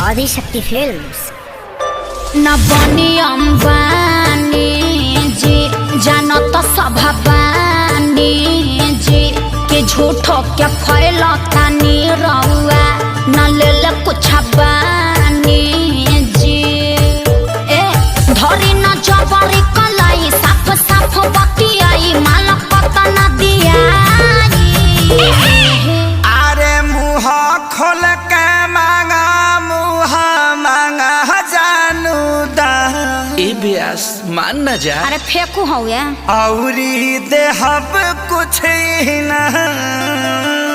Adishakti films. न बनी अंबानी जी जानो तो सभाबानी जी के झूठो के फैलता नी रउआ न ले कुछ बानी जी ए धरी न जबरी कलाई साफ साफ बतियाई माल पता न दिया अरे मुँह खोल के मांगा मुँह मांगा जानू दा ए ब्यास मान न जा। अरे फेंकू हूँ औरी देहब कुछ ही ना।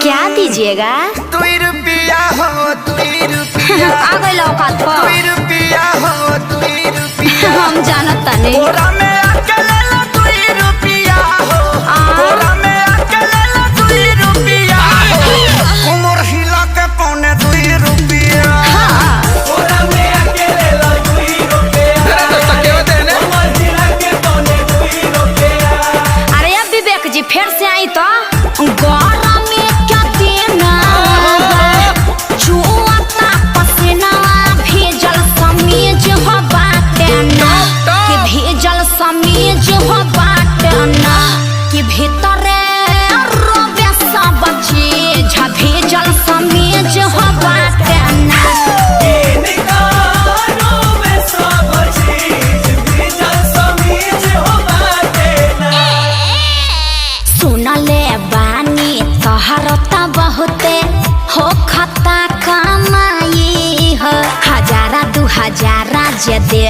क्या दीजिएगा? 2 रुपया हो 2 रुपया आ गई औकात पर 2 रुपया हो 2 रुपया हम जानत नहीं। बोरा में अकेले 2 रुपया हो बोरा में अकेले 2 रुपया उमर हिला के पौने 2 रुपया बोरा में अकेले 2 रुपया उमर हिला के पौने 2 रुपया। अरे अब विवेक जी फिर से आई तो गौरा में क्या देना चुआता पसीना भेजल समीज हो बाटे ना कि भेजल समीज हो बाटे ना कि भीतरे रोबे सब चीज भेजल समीज हो बाटे ना सुनले बानी तोहरता बहुते हो खता कमाई हो 1000-2000 जे दे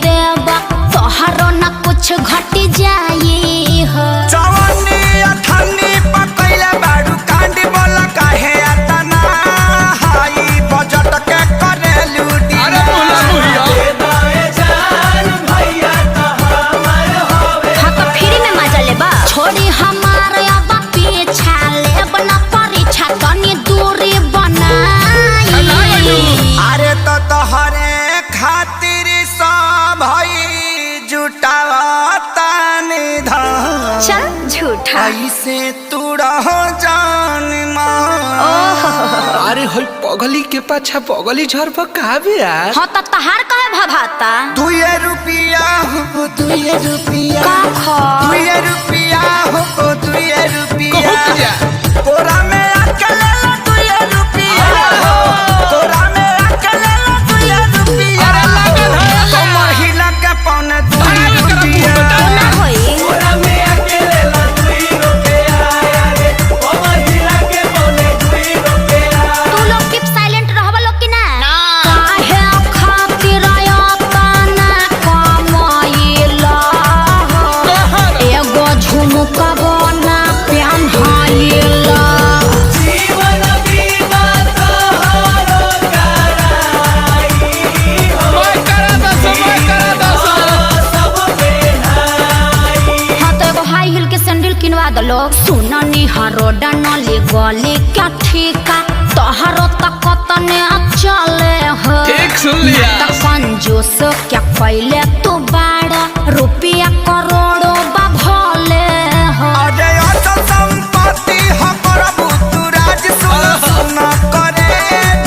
देब तोहरो न कुछ घट जाई हो जवानी अठन्नी पकैले बाडू कांडी बोला काहे अतना हाई बजट के करे लूटी। अरे बोला बुढ़िया दाए जान भैया तो हमार होवे हाँ तो फ्री में मजा लेबा छोड़ी हमार अब पीछा लेब न परीक्षा तनी दूरी बनाई। अरे तो तोहरे खातिर सब भई जुटावता निधन चल झूठा ऐसे तू रहो जान मान। अरे होई पगली के पाछा पगली झरप का ब्यास। हाँ तो तहार कहे भभाता 2 रुपया हो 2 रुपया का खा 2 रुपया हो 2 रुपया कहत जा। बोरा में अकेले 2 रुपया हो बोरा में अकेले 2 रुपया अरे लागल है तो महिला के पौने 2 रुपया ना होई बोरा में अकेले 2 रुपया अरे ओ महिला के पौने 2 रुपया। तू लोग कीप साइलेंट रहबा लोग कि ना काहे खातिर आतना कमाइला एगो झुमका बना पेन्हाइला जीवन बीमा तोहरो कराई हो सब बेनाई। हाँ तो एगो हाई हिल के सैंडल किनवा दलो सुननी हरो डनली गली क्या ठीका तोहरो तक तने चले हो ठीक सुन लिया। ना तो कंजूस क्या पहले तू बाड़ा रुपया करोड़ों बा भले हो अरे अचल संपत्ति हो प्रभु तू राज सुन करे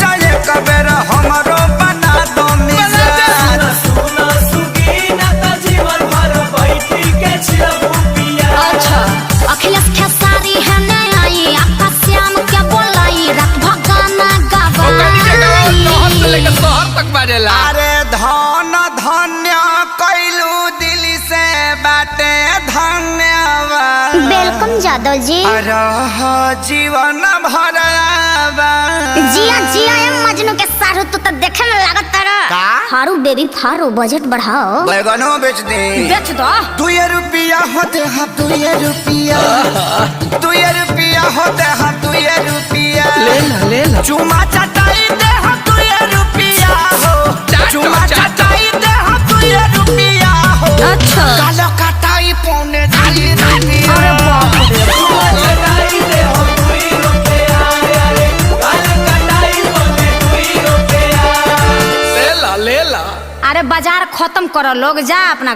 जय कबेर हमरो बना दो मिजान सुन सुगीना त जीवन भर बैठी के छिलबू पिया। अच्छा अखिलेश खेसारी है ने आई आपका श्याम क्या बोलाई रात भगाना गवाई शहर तक बाजेला। अरे धन धन्य कैलू दिल से बाटे धन्यवाद वेलकम जादव जी। रह जीवन भर जिया जिया मजनू के सारू तू तो देखे में लागत तारा का? हारू बेबी फारू बजट बढ़ाओ। बैगनो बेच दे बेच दो 2 रुपया होते हम 2 रुपया 2 रुपया होते हम 2 रुपया ले ला चुमा चटाई दे हम 2 रुपया हो चाटो, चुमा चाटो। चटाई दे हम 2 रुपया हो अच्छा कालो कटाई पौने 2 रुपया अरे बाप रे चुमा चटाई दे हम 2 रुपया अरे कालो कटाई पौने 2 रुपया। ले ला अरे बाजार खत्म करो लोग जा अपना घर।